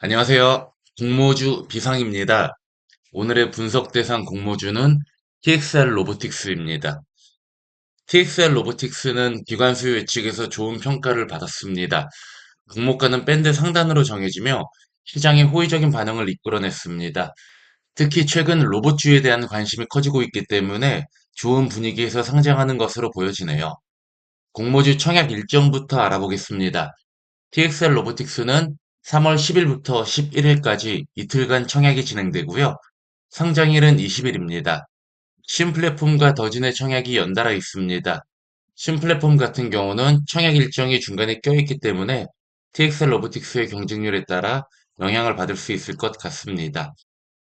안녕하세요. 공모주 비상입니다. 오늘의 분석 대상 공모주는 TXR 로보틱스입니다. TXR 로보틱스는 기관 수요 예측에서 좋은 평가를 받았습니다. 공모가는 밴드 상단으로 정해지며 시장의 호의적인 반응을 이끌어냈습니다. 특히 최근 로봇주에 대한 관심이 커지고 있기 때문에 좋은 분위기에서 상장하는 것으로 보여지네요. 공모주 청약 일정부터 알아보겠습니다. TXR 로보틱스는 3월 10일부터 11일까지 이틀간 청약이 진행되고요. 상장일은 20일입니다. 신플랫폼과 더진의 청약이 연달아 있습니다. 신플랫폼 같은 경우는 청약 일정이 중간에 껴있기 때문에 TXR 로보틱스의 경쟁률에 따라 영향을 받을 수 있을 것 같습니다.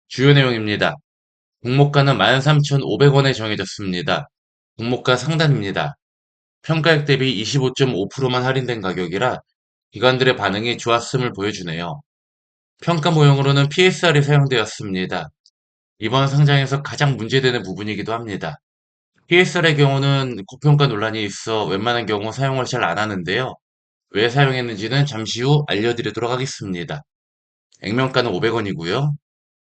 주요 내용입니다. 공모가는 13,500원에 정해졌습니다. 공모가 상단입니다. 평가액 대비 25.5%만 할인된 가격이라 기관들의 반응이 좋았음을 보여주네요. 평가 모형으로는 PSR이 사용되었습니다. 이번 상장에서 가장 문제되는 부분이기도 합니다. PSR의 경우는 고평가 논란이 있어 웬만한 경우 사용을 잘 안 하는데요. 왜 사용했는지는 잠시 후 알려드리도록 하겠습니다. 액면가는 500원이고요.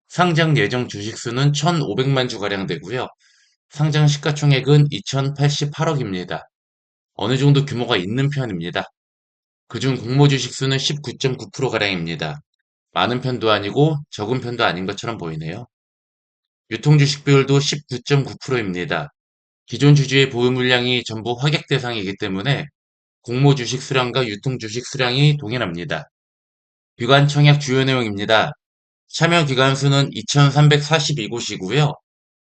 상장 예정 주식수는 1,500만 주가량 되고요. 상장 시가총액은 2,088억입니다. 어느 정도 규모가 있는 편입니다. 그중 공모 주식수는 19.9%가량입니다. 많은 편도 아니고 적은 편도 아닌 것처럼 보이네요. 유통 주식 비율도 19.9%입니다. 기존 주주의 보유 물량이 전부 확약 대상이기 때문에 공모 주식 수량과 유통 주식 수량이 동일합니다. 기관 청약 주요 내용입니다. 참여 기관 수는 2,342곳이고요.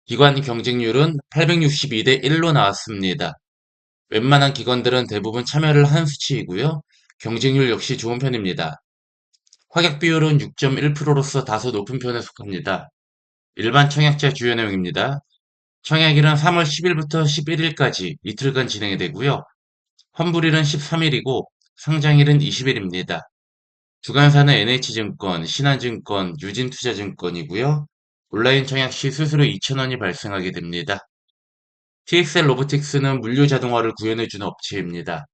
기관 경쟁률은 862대 1로 나왔습니다. 웬만한 기관들은 대부분 참여를 한 수치이고요. 경쟁률 역시 좋은 편입니다. 확약 비율은 6.1%로서 다소 높은 편에 속합니다. 일반 청약자 주요 내용입니다. 청약일은 3월 10일부터 11일까지 이틀간 진행이 되고요. 환불일은 13일이고 상장일은 20일입니다. 주관사는 NH증권, 신한증권, 유진투자증권이고요. 온라인 청약 시 수수료 2,000원이 발생하게 됩니다. TXL 로보틱스는 물류 자동화를 구현해주는 업체입니다.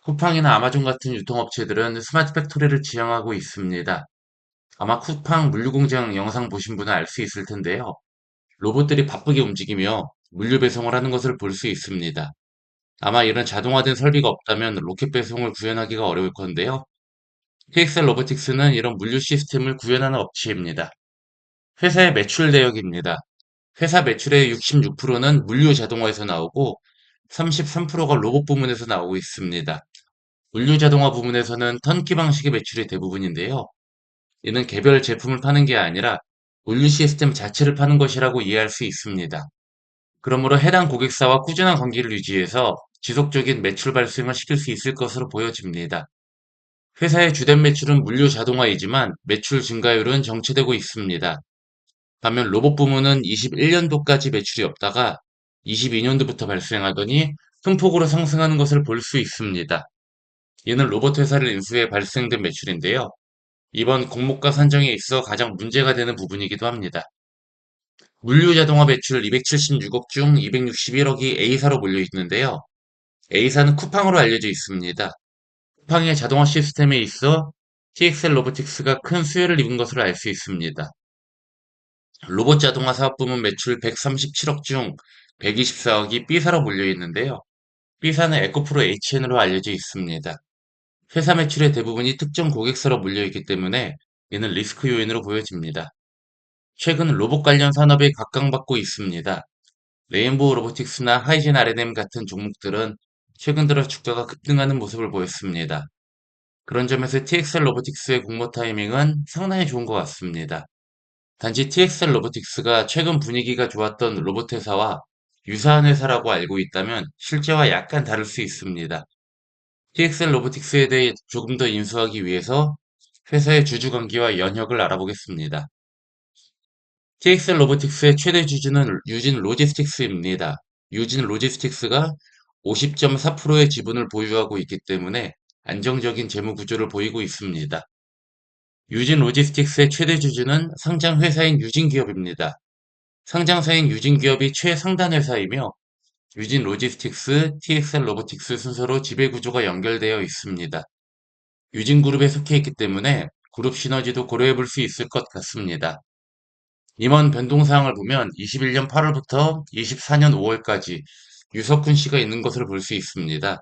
쿠팡이나 아마존 같은 유통업체들은 스마트 팩토리를 지향하고 있습니다. 아마 쿠팡 물류공장 영상 보신 분은 알 수 있을 텐데요. 로봇들이 바쁘게 움직이며 물류 배송을 하는 것을 볼 수 있습니다. 아마 이런 자동화된 설비가 없다면 로켓 배송을 구현하기가 어려울 건데요. TXL 로보틱스는 이런 물류 시스템을 구현하는 업체입니다. 회사의 매출 내역입니다. 회사 매출의 66%는 물류 자동화에서 나오고 33%가 로봇 부문에서 나오고 있습니다. 물류 자동화 부문에서는 턴키 방식의 매출이 대부분인데요. 이는 개별 제품을 파는 게 아니라 물류 시스템 자체를 파는 것이라고 이해할 수 있습니다. 그러므로 해당 고객사와 꾸준한 관계를 유지해서 지속적인 매출 발생을 시킬 수 있을 것으로 보여집니다. 회사의 주된 매출은 물류 자동화이지만 매출 증가율은 정체되고 있습니다. 반면 로봇 부문은 21년도까지 매출이 없다가 22년도부터 발생하더니 큰 폭으로 상승하는 것을 볼 수 있습니다. 이는 로봇 회사를 인수해 발생된 매출인데요. 이번 공모가 산정에 있어 가장 문제가 되는 부분이기도 합니다. 물류 자동화 매출 276억 중 261억이 A사로 몰려 있는데요. A사는 쿠팡으로 알려져 있습니다. 쿠팡의 자동화 시스템에 있어 TXL 로보틱스가 큰 수혜를 입은 것으로 알 수 있습니다. 로봇 자동화 사업 부문 매출 137억 중 124억이 B사로 몰려 있는데요. B사는 에코프로 HN으로 알려져 있습니다. 회사 매출의 대부분이 특정 고객사로 몰려 있기 때문에 이는 리스크 요인으로 보여집니다. 최근 로봇 관련 산업이 각광받고 있습니다. 레인보우 로보틱스나 하이젠 R&M 같은 종목들은 최근 들어 주가가 급등하는 모습을 보였습니다. 그런 점에서 TXL 로보틱스의 공모 타이밍은 상당히 좋은 것 같습니다. 단지 TXL 로보틱스가 최근 분위기가 좋았던 로봇 회사와 유사한 회사라고 알고 있다면 실제와 약간 다를 수 있습니다. TXL 로보틱스에 대해 조금 더 인수하기 위해서 회사의 주주 관계와 연혁을 알아보겠습니다. TXL 로보틱스의 최대 주주는 유진 로지스틱스입니다. 유진 로지스틱스가 50.4%의 지분을 보유하고 있기 때문에 안정적인 재무 구조를 보이고 있습니다. 유진 로지스틱스의 최대 주주는 상장 회사인 유진기업입니다. 상장사인 유진기업이 최상단 회사이며 유진 로지스틱스, TXL 로보틱스 순서로 지배 구조가 연결되어 있습니다. 유진그룹에 속해 있기 때문에 그룹 시너지도 고려해 볼 수 있을 것 같습니다. 임원 변동사항을 보면 21년 8월부터 24년 5월까지 유석훈 씨가 있는 것을 볼 수 있습니다.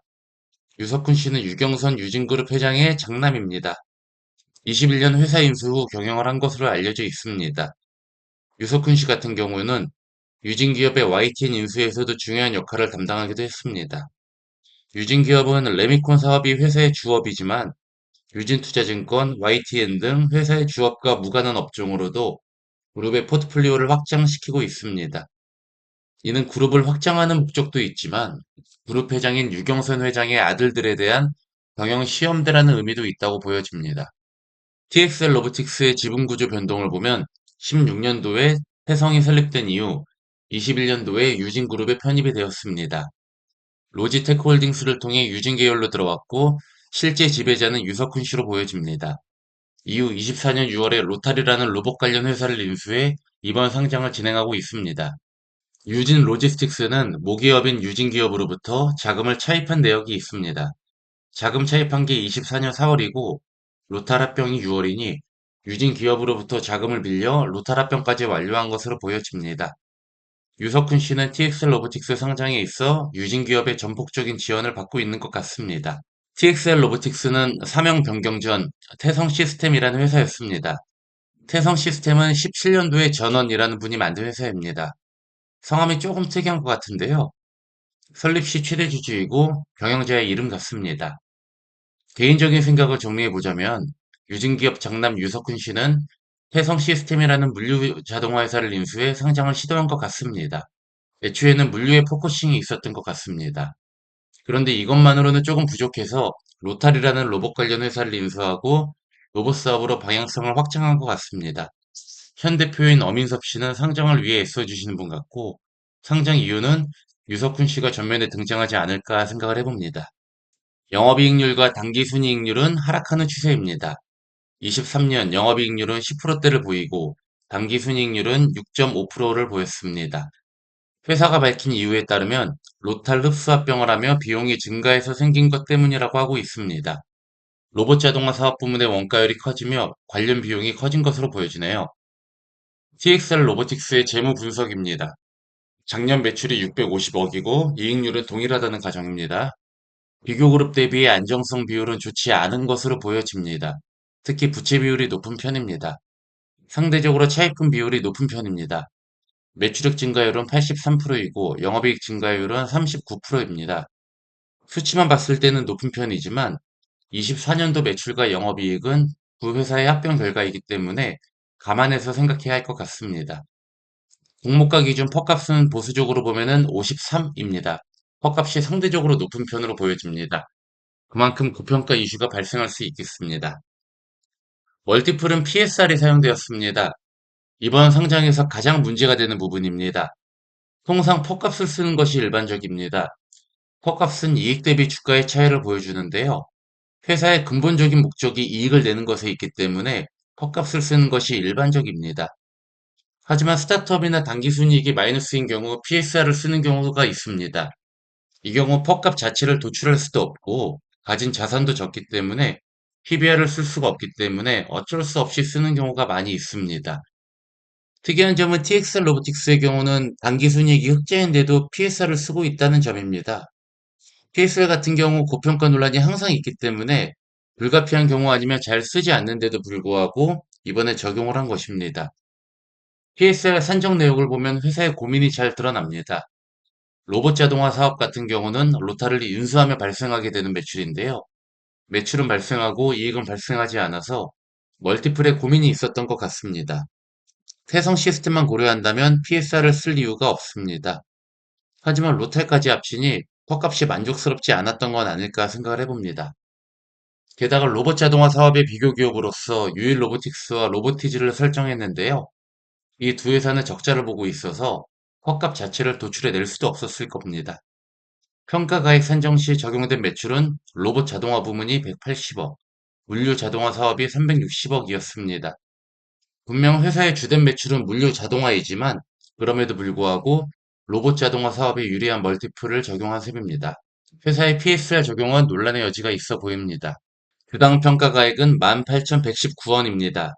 유석훈 씨는 유경선 유진그룹 회장의 장남입니다. 21년 회사 인수 후 경영을 한 것으로 알려져 있습니다. 유석훈 씨 같은 경우는 유진기업의 YTN 인수에서도 중요한 역할을 담당하기도 했습니다. 유진기업은 레미콘 사업이 회사의 주업이지만 유진투자증권, YTN 등 회사의 주업과 무관한 업종으로도 그룹의 포트폴리오를 확장시키고 있습니다. 이는 그룹을 확장하는 목적도 있지만 그룹 회장인 유경선 회장의 아들들에 대한 경영 시험대라는 의미도 있다고 보여집니다. TXL 로보틱스의 지분 구조 변동을 보면 16년도에 태성이 설립된 이후 21년도에 유진그룹에 편입이 되었습니다. 로지테크 홀딩스를 통해 유진 계열로 들어왔고 실제 지배자는 유석훈 씨로 보여집니다. 이후 24년 6월에 로탈이라는 로봇 관련 회사를 인수해 이번 상장을 진행하고 있습니다. 유진 로지스틱스는 모기업인 유진기업으로부터 자금을 차입한 내역이 있습니다. 자금 차입한 게 24년 4월이고 로탈 합병이 6월이니 유진기업으로부터 자금을 빌려 로탈 합병까지 완료한 것으로 보여집니다. 유석훈 씨는 TXL 로보틱스 상장에 있어 유진기업의 전폭적인 지원을 받고 있는 것 같습니다. TXL 로보틱스는 사명 변경 전 태성 시스템이라는 회사였습니다. 태성 시스템은 17년도에 전원이라는 분이 만든 회사입니다. 성함이 조금 특이한 것 같은데요. 설립 시 최대 주주이고 경영자의 이름 같습니다. 개인적인 생각을 정리해보자면 유진기업 장남 유석훈 씨는 태성 시스템이라는 물류 자동화 회사를 인수해 상장을 시도한 것 같습니다. 애초에는 물류에 포커싱이 있었던 것 같습니다. 그런데 이것만으로는 조금 부족해서 로탈이라는 로봇 관련 회사를 인수하고 로봇 사업으로 방향성을 확장한 것 같습니다. 현 대표인 어민섭 씨는 상장을 위해 애써주시는 분 같고 상장 이유는 유석훈 씨가 전면에 등장하지 않을까 생각을 해봅니다. 영업이익률과 당기순이익률은 하락하는 추세입니다. 23년 영업이익률은 10%대를 보이고 당기순이익률은 6.5%를 보였습니다. 회사가 밝힌 이유에 따르면 로탈 흡수합병을 하며 비용이 증가해서 생긴 것 때문이라고 하고 있습니다. 로봇 자동화 사업 부문의 원가율이 커지며 관련 비용이 커진 것으로 보여지네요. TXL 로보틱스의 재무 분석입니다. 작년 매출이 650억이고 이익률은 동일하다는 가정입니다. 비교 그룹 대비 안정성 비율은 좋지 않은 것으로 보여집니다. 특히 부채 비율이 높은 편입니다. 상대적으로 차입금 비율이 높은 편입니다. 매출액 증가율은 83%이고 영업이익 증가율은 39%입니다. 수치만 봤을 때는 높은 편이지만 24년도 매출과 영업이익은 두 회사의 합병 결과이기 때문에 감안해서 생각해야 할 것 같습니다. 공모가 기준 퍽값은 보수적으로 보면은 53입니다. 퍽값이 상대적으로 높은 편으로 보여집니다. 그만큼 고평가 이슈가 발생할 수 있겠습니다. 멀티플은 PSR이 사용되었습니다. 이번 상장에서 가장 문제가 되는 부분입니다. 통상 퍽값을 쓰는 것이 일반적입니다. 퍽값은 이익 대비 주가의 차이를 보여주는데요. 회사의 근본적인 목적이 이익을 내는 것에 있기 때문에 퍽값을 쓰는 것이 일반적입니다. 하지만 스타트업이나 당기순이익이 마이너스인 경우 PSR을 쓰는 경우가 있습니다. 이 경우 퍽값 자체를 도출할 수도 없고 가진 자산도 적기 때문에 PBR을 쓸 수가 없기 때문에 어쩔 수 없이 쓰는 경우가 많이 있습니다. 특이한 점은 TXL 로보틱스의 경우는 당기순이익이 흑자인데도 PSR을 쓰고 있다는 점입니다. PSR 같은 경우 고평가 논란이 항상 있기 때문에 불가피한 경우 아니면 잘 쓰지 않는데도 불구하고 이번에 적용을 한 것입니다. PSR 산정 내역을 보면 회사의 고민이 잘 드러납니다. 로봇 자동화 사업 같은 경우는 로타를 인수하며 발생하게 되는 매출인데요. 매출은 발생하고 이익은 발생하지 않아서 멀티플에 고민이 있었던 것 같습니다. 태성 시스템만 고려한다면 PSR을 쓸 이유가 없습니다. 하지만 로탈까지 합치니 헐값이 만족스럽지 않았던 건 아닐까 생각을 해봅니다. 게다가 로봇 자동화 사업의 비교 기업으로서 유일 로보틱스와 로보티즈를 설정했는데요. 이 두 회사는 적자를 보고 있어서 헐값 자체를 도출해낼 수도 없었을 겁니다. 평가가액 산정 시 적용된 매출은 로봇 자동화 부문이 180억, 물류 자동화 사업이 360억이었습니다. 분명 회사의 주된 매출은 물류 자동화이지만 그럼에도 불구하고 로봇 자동화 사업에 유리한 멀티플을 적용한 셈입니다. 회사의 PSR 적용은 논란의 여지가 있어 보입니다. 주당 평가가액은 18,119원입니다.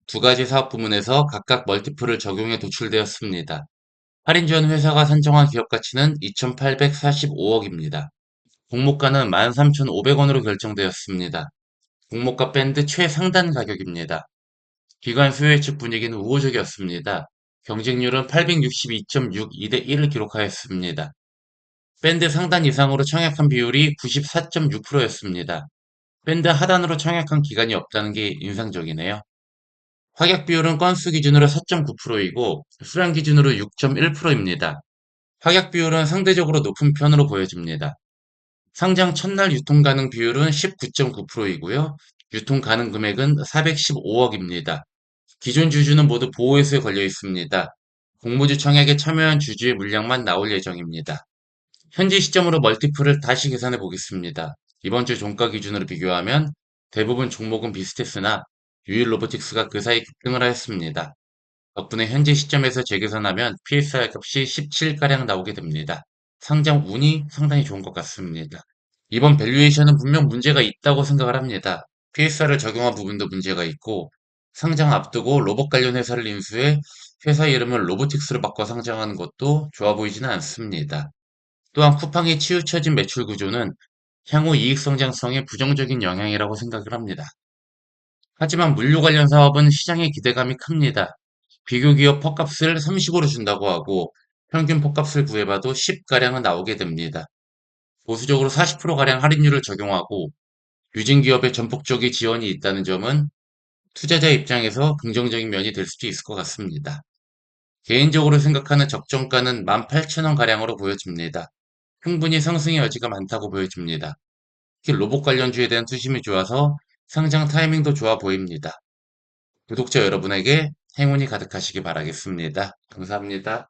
두 가지 사업 부문에서 각각 멀티플을 적용해 도출되었습니다. 할인 전 회사가 산정한 기업 가치는 2,845억입니다. 공모가는 13,500원으로 결정되었습니다. 공모가 밴드 최상단 가격입니다. 기관 수요 측 분위기는 우호적이었습니다. 경쟁률은 862.62대 1을 기록하였습니다. 밴드 상단 이상으로 청약한 비율이 94.6%였습니다. 밴드 하단으로 청약한 기관이 없다는 게 인상적이네요. 확약 비율은 건수 기준으로 4.9%이고 수량 기준으로 6.1%입니다. 확약 비율은 상대적으로 높은 편으로 보여집니다. 상장 첫날 유통 가능 비율은 19.9%이고요. 유통 가능 금액은 415억입니다. 기존 주주는 모두 보호회수에 걸려 있습니다. 공모주 청약에 참여한 주주의 물량만 나올 예정입니다. 현재 시점으로 멀티플을 다시 계산해 보겠습니다. 이번 주 종가 기준으로 비교하면 대부분 종목은 비슷했으나 유일 로보틱스가 그 사이 급등을 하였습니다. 덕분에 현재 시점에서 재계산하면 PSR 값이 17가량 나오게 됩니다. 상장 운이 상당히 좋은 것 같습니다. 이번 밸류에이션은 분명 문제가 있다고 생각을 합니다. PSR을 적용한 부분도 문제가 있고 상장 앞두고 로봇 관련 회사를 인수해 회사 이름을 로보틱스로 바꿔 상장하는 것도 좋아 보이지는 않습니다. 또한 쿠팡의 치우쳐진 매출 구조는 향후 이익 성장성에 부정적인 영향이라고 생각을 합니다. 하지만 물류 관련 사업은 시장의 기대감이 큽니다. 비교 기업 퍽값을 30으로 준다고 하고 평균 퍽값을 구해봐도 10가량은 나오게 됩니다. 보수적으로 40%가량 할인율을 적용하고 유진 기업의 전폭적인 지원이 있다는 점은 투자자 입장에서 긍정적인 면이 될 수도 있을 것 같습니다. 개인적으로 생각하는 적정가는 18,000원가량으로 보여집니다. 충분히 상승의 여지가 많다고 보여집니다. 특히 로봇 관련주에 대한 투심이 좋아서 상장 타이밍도 좋아 보입니다. 구독자 여러분에게 행운이 가득하시기 바라겠습니다. 감사합니다.